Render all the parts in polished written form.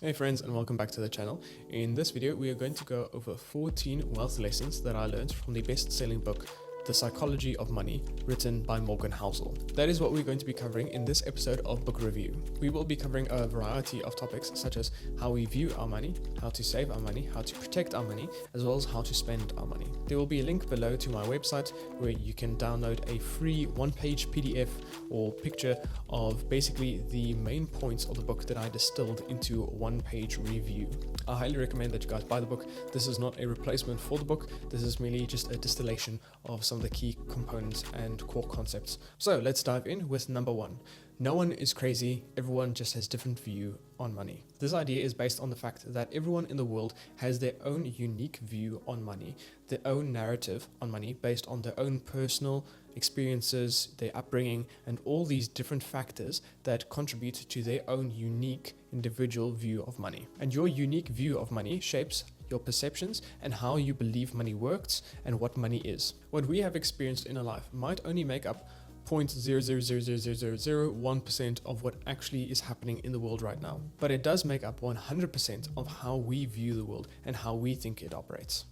Hey friends, and welcome back to the channel. In this video we are going to go over 14 wealth lessons that I learned from the best-selling book The Psychology of Money, written by Morgan Housel. That is what we're going to be covering in this episode of Book Review. We will be covering a variety of topics such as how we view our money, how to save our money, how to protect our money, as well as how to spend our money. There will be a link below to my website where you can download a free one-page PDF or picture of basically the main points of the book that I distilled into a one-page review. I highly recommend that you guys buy the book. This is not a replacement for the book. This is merely just a distillation of some of the key components and core concepts. So let's dive in with number 1. No one is crazy, everyone just has different view on money. This idea is based on the fact that everyone in the world has their own unique view on money, their own narrative on money based on their own personal experiences, their upbringing, and all these different factors that contribute to their own unique individual view of money. And your unique view of money shapes your perceptions and how you believe money works and what money is. What we have experienced in our life might only make up 0.0000001% of what actually is happening in the world right now. But it does make up 100% of how we view the world and how we think it operates.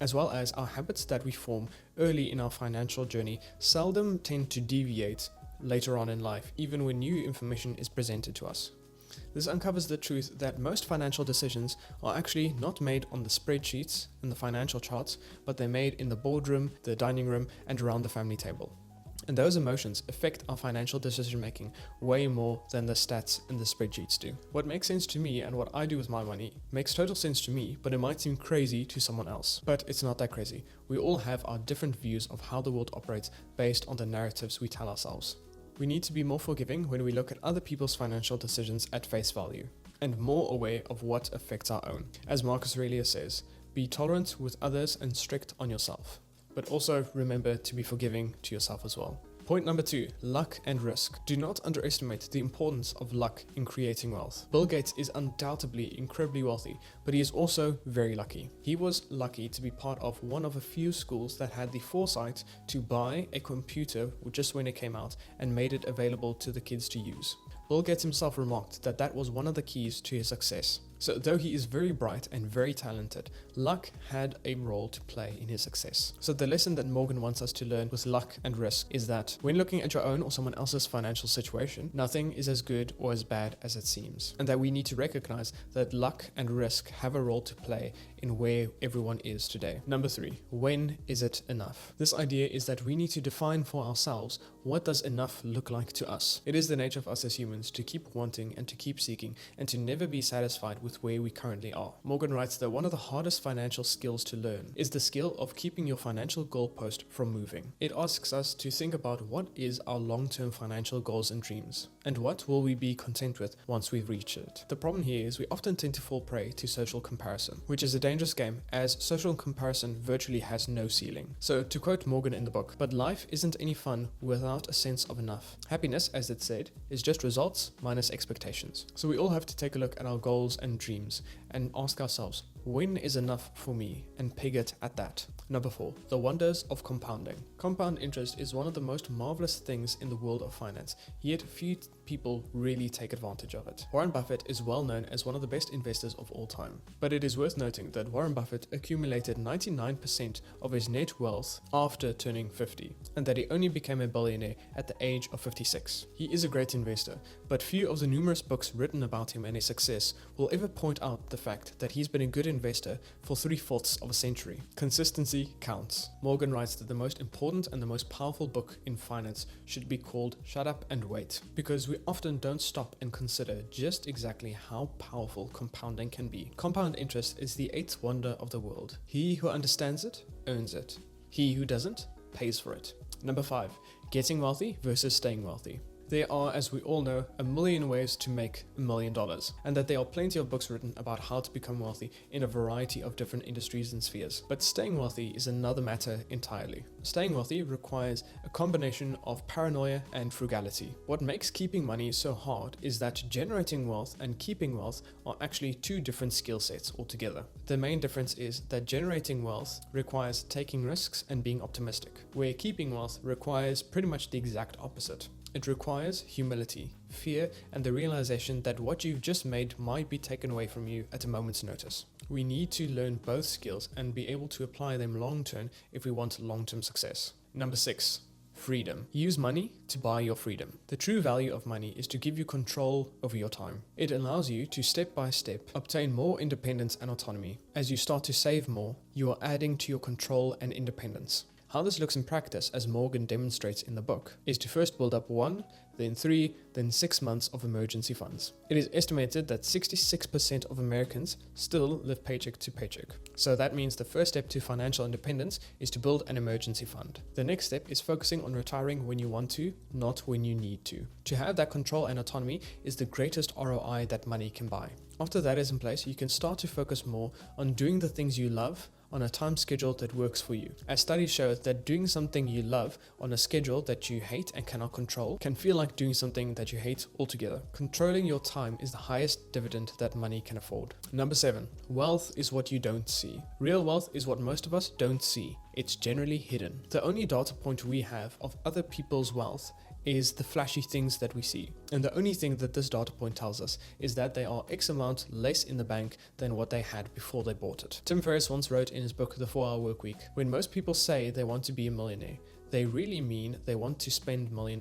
As well as our habits that we form early in our financial journey seldom tend to deviate later on in life, even when new information is presented to us. This uncovers the truth that most financial decisions are actually not made on the spreadsheets and the financial charts, but they're made in the boardroom, the dining room, and around the family table. And those emotions affect our financial decision making way more than the stats and the spreadsheets do. What makes sense to me and what I do with my money makes total sense to me, but it might seem crazy to someone else. But it's not that crazy. We all have our different views of how the world operates based on the narratives we tell ourselves. We need to be more forgiving when we look at other people's financial decisions at face value, and more aware of what affects our own. As Marcus Aurelius says, be tolerant with others and strict on yourself. But also remember to be forgiving to yourself as well. Point number 2, luck and risk. Do not underestimate the importance of luck in creating wealth. Bill Gates is undoubtedly incredibly wealthy, but he is also very lucky. He was lucky to be part of one of a few schools that had the foresight to buy a computer just when it came out and made it available to the kids to use. Bill Gates himself remarked that that was one of the keys to his success. So though he is very bright and very talented, luck had a role to play in his success. So the lesson that Morgan wants us to learn with luck and risk is that when looking at your own or someone else's financial situation, nothing is as good or as bad as it seems. And that we need to recognize that luck and risk have a role to play in where everyone is today. Number 3, when is it enough? This idea is that we need to define for ourselves what does enough look like to us. It is the nature of us as humans to keep wanting and to keep seeking and to never be satisfied with where we currently are. Morgan writes that one of the hardest financial skills to learn is the skill of keeping your financial goalpost from moving. It asks us to think about what is our long-term financial goals and dreams, and what will we be content with once we've reached it. The problem here is we often tend to fall prey to social comparison, which is a dangerous game as social comparison virtually has no ceiling. So to quote Morgan in the book, but life isn't any fun without a sense of enough. Happiness, as it said, is just results minus expectations. So we all have to take a look at our goals and dreams and ask ourselves, when is enough for me, and peg it at that. Number 4, the wonders of compounding. Compound interest is one of the most marvelous things in the world of finance, yet few people really take advantage of it. Warren Buffett is well known as one of the best investors of all time, but it is worth noting that Warren Buffett accumulated 99% of his net wealth after turning 50, and that he only became a billionaire at the age of 56. He is a great investor, but few of the numerous books written about him and his success will ever point out the fact that he's been a good investor for 3/4 of a century. Consistency counts. Morgan writes that the most important and the most powerful book in finance should be called Shut Up and Wait, because we often don't stop and consider just exactly how powerful compounding can be. Compound interest is the 8th wonder of the world. He who understands it, earns it. He who doesn't, pays for it. Number 5, getting wealthy versus staying wealthy. There are, as we all know, a million ways to make $1 million, and that there are plenty of books written about how to become wealthy in a variety of different industries and spheres. But staying wealthy is another matter entirely. Staying wealthy requires a combination of paranoia and frugality. What makes keeping money so hard is that generating wealth and keeping wealth are actually two different skill sets altogether. The main difference is that generating wealth requires taking risks and being optimistic, where keeping wealth requires pretty much the exact opposite. It requires humility, fear, and the realization that what you've just made might be taken away from you at a moment's notice. We need to learn both skills and be able to apply them long-term if we want long-term success. Number 6. Freedom. Use money to buy your freedom. The true value of money is to give you control over your time. It allows you to step by step obtain more independence and autonomy. As you start to save more, you are adding to your control and independence. How this looks in practice, as Morgan demonstrates in the book, is to first build up 1, then 3, then 6 months of emergency funds. It is estimated that 66% of Americans still live paycheck to paycheck. So that means the first step to financial independence is to build an emergency fund. The next step is focusing on retiring when you want to, not when you need to. To have that control and autonomy is the greatest ROI that money can buy. After that is in place, you can start to focus more on doing the things you love on a time schedule that works for you. As studies show that doing something you love on a schedule that you hate and cannot control can feel like doing something that you hate altogether. Controlling your time is the highest dividend that money can afford. Number 7. Wealth is what you don't see. Real wealth is what most of us don't see. It's generally hidden. The only data point we have of other people's wealth is the flashy things that we see. And the only thing that this data point tells us is that they are X amount less in the bank than what they had before they bought it. Tim Ferriss once wrote in his book, The 4-Hour Workweek, when most people say they want to be a millionaire, they really mean they want to spend $1 million,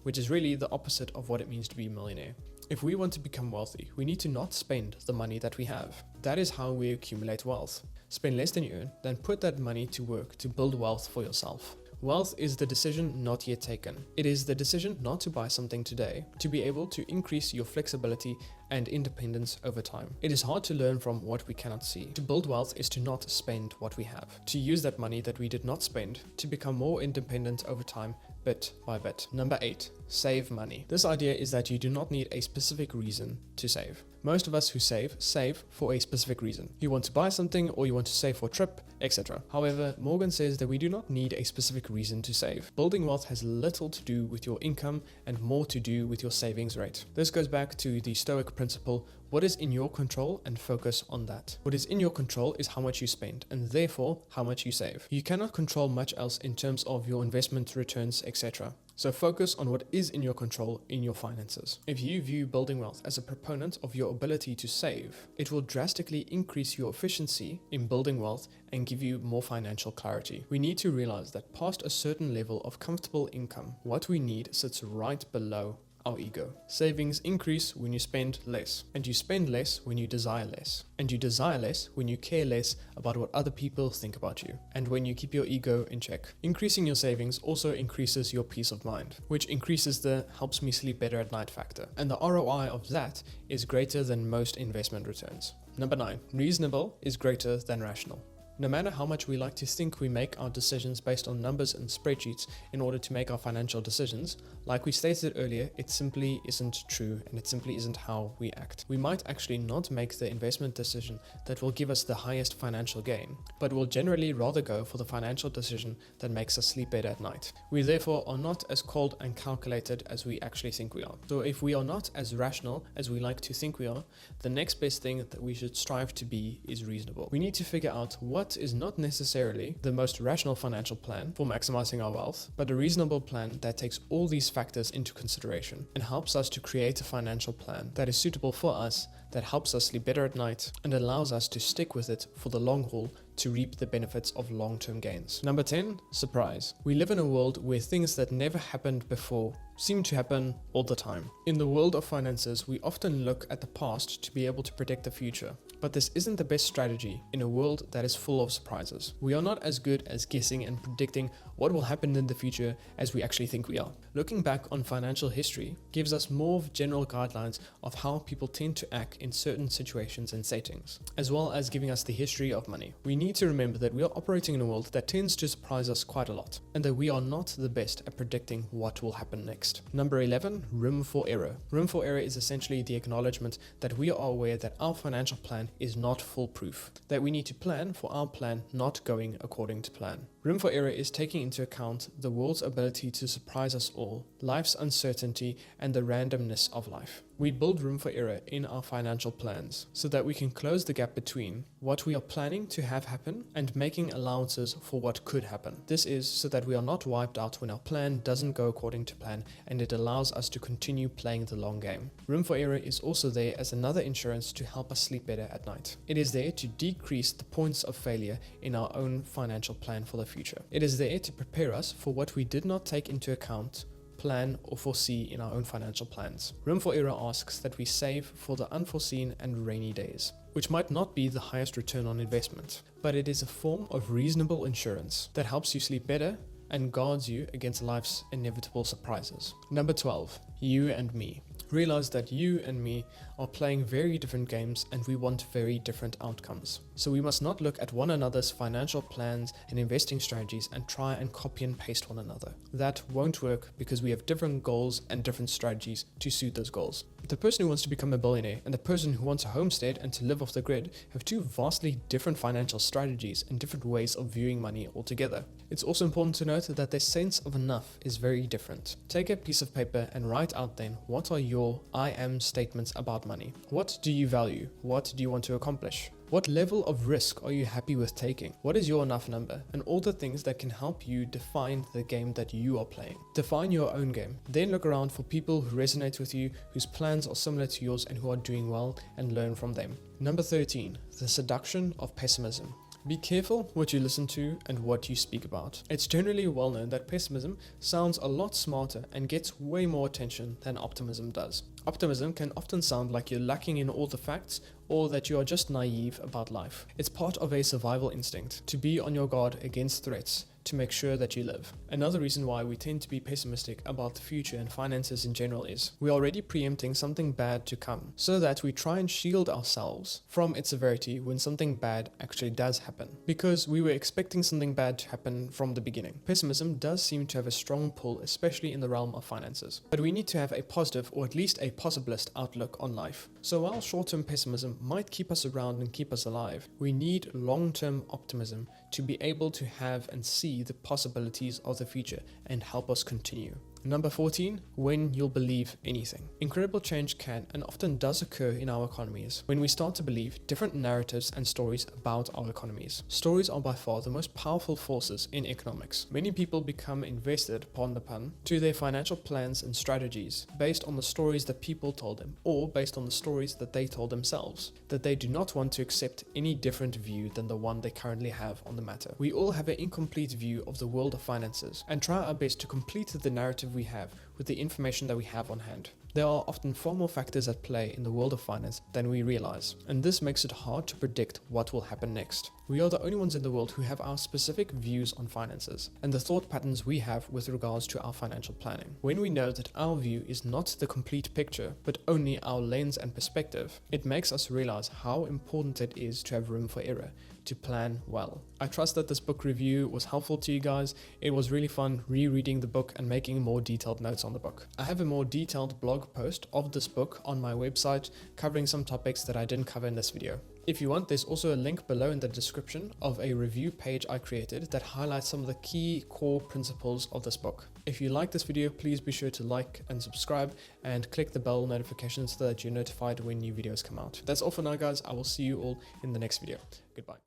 which is really the opposite of what it means to be a millionaire. If we want to become wealthy, we need to not spend the money that we have. That is how we accumulate wealth. Spend less than you earn, then put that money to work to build wealth for yourself. Wealth is the decision not yet taken. It is the decision not to buy something today, to be able to increase your flexibility and independence over time. It is hard to learn from what we cannot see. To build wealth is to not spend what we have. To use that money that we did not spend to become more independent over time, bit by bit. Number 8. Save money. This idea is that you do not need a specific reason to save. Most of us who save for a specific reason. You want to buy something, or you want to save for a trip, etc. However, Morgan says that we do not need a specific reason to save. Building wealth has little to do with your income and more to do with your savings rate. This goes back to the Stoic principle: what is in your control, and focus on that. What is in your control is how much you spend, and therefore how much you save. You cannot control much else in terms of your investment returns, etc. So focus on what is in your control in your finances. If you view building wealth as a proponent of your ability to save, it will drastically increase your efficiency in building wealth and give you more financial clarity. We need to realize that past a certain level of comfortable income, what we need sits right below our ego. Savings increase when you spend less, and you spend less when you desire less, and you desire less when you care less about what other people think about you, and when you keep your ego in check. Increasing your savings also increases your peace of mind, which increases the helps me sleep better at night factor, and the ROI of that is greater than most investment returns. Number 9. Reasonable is greater than rational. No matter how much we like to think we make our decisions based on numbers and spreadsheets in order to make our financial decisions, like we stated earlier, it simply isn't true, and it simply isn't how we act. We might actually not make the investment decision that will give us the highest financial gain, but we'll generally rather go for the financial decision that makes us sleep better at night. We therefore are not as cold and calculated as we actually think we are. So if we are not as rational as we like to think we are, the next best thing that we should strive to be is reasonable. We need to figure out what is not necessarily the most rational financial plan for maximizing our wealth, but a reasonable plan that takes all these factors into consideration and helps us to create a financial plan that is suitable for us, that helps us sleep better at night, and allows us to stick with it for the long haul to reap the benefits of long-term gains. Number 10, surprise. We live in a world where things that never happened before seem to happen all the time. In the world of finances, we often look at the past to be able to predict the future, but this isn't the best strategy in a world that is full of surprises. We are not as good as guessing and predicting what will happen in the future as we actually think we are. Looking back on financial history gives us more general guidelines of how people tend to act in certain situations and settings, as well as giving us the history of money. We need to remember that we are operating in a world that tends to surprise us quite a lot, and that we are not the best at predicting what will happen next. Number 11, room for error. Room for error is essentially the acknowledgement that we are aware that our financial plan is not foolproof, that we need to plan for our plan not going according to plan. Room for error is taking into account the world's ability to surprise us all, life's uncertainty, and the randomness of life. We build room for error in our financial plans so that we can close the gap between what we are planning to have happen and making allowances for what could happen. This is so that we are not wiped out when our plan doesn't go according to plan, and it allows us to continue playing the long game. Room for error is also there as another insurance to help us sleep better at night. It is there to decrease the points of failure in our own financial plan for the future. It is there to prepare us for what we did not take into account, plan, or foresee in our own financial plans. Room for error asks that we save for the unforeseen and rainy days, which might not be the highest return on investment, but it is a form of reasonable insurance that helps you sleep better and guards you against life's inevitable surprises. Number 12, you and me. Realize that you and me are playing very different games and we want very different outcomes. So we must not look at one another's financial plans and investing strategies and try and copy and paste one another. That won't work because we have different goals and different strategies to suit those goals. The person who wants to become a billionaire and the person who wants a homestead and to live off the grid have two vastly different financial strategies and different ways of viewing money altogether. It's also important to note that their sense of enough is very different. Take a piece of paper and write out then what are your I am statements about money. What do you value? What do you want to accomplish? What level of risk are you happy with taking? What is your enough number? And all the things that can help you define the game that you are playing. Define your own game. Then look around for people who resonate with you, whose plans are similar to yours and who are doing well, and learn from them. Number 13, the seduction of pessimism. Be careful what you listen to and what you speak about. It's generally well known that pessimism sounds a lot smarter and gets way more attention than optimism does. Optimism can often sound like you're lacking in all the facts or that you are just naive about life. It's part of a survival instinct to be on your guard against threats to make sure that you live. Another reason why we tend to be pessimistic about the future and finances in general is we're already preempting something bad to come, so that we try and shield ourselves from its severity when something bad actually does happen, because we were expecting something bad to happen from the beginning. Pessimism does seem to have a strong pull, especially in the realm of finances. But we need to have a positive or at least a possibilist outlook on life. So while short-term pessimism might keep us around and keep us alive, we need long-term optimism to be able to have and see the possibilities of the future and help us continue. Number 14, when you'll believe anything. Incredible change can and often does occur in our economies when we start to believe different narratives and stories about our economies. Stories are by far the most powerful forces in economics. Many people become invested, pardon the pun, to their financial plans and strategies based on the stories that people told them or based on the stories that they told themselves, that they do not want to accept any different view than the one they currently have on the matter. We all have an incomplete view of the world of finances and try our best to complete the narrative we have with the information that we have on hand. There are often far more factors at play in the world of finance than we realize, and this makes it hard to predict what will happen next. We are the only ones in the world who have our specific views on finances and the thought patterns we have with regards to our financial planning. When we know that our view is not the complete picture, but only our lens and perspective, it makes us realize how important it is to have room for error, to plan well. I trust that this book review was helpful to you guys. It was really fun rereading the book and making more detailed notes on the book. I have a more detailed blog post of this book on my website covering some topics that I didn't cover in this video. If you want, there's also a link below in the description of a review page I created that highlights some of the key core principles of this book. If you like this video, please be sure to like and subscribe and click the bell notification so that you're notified when new videos come out. That's all for now, guys. I will see you all in the next video. Goodbye.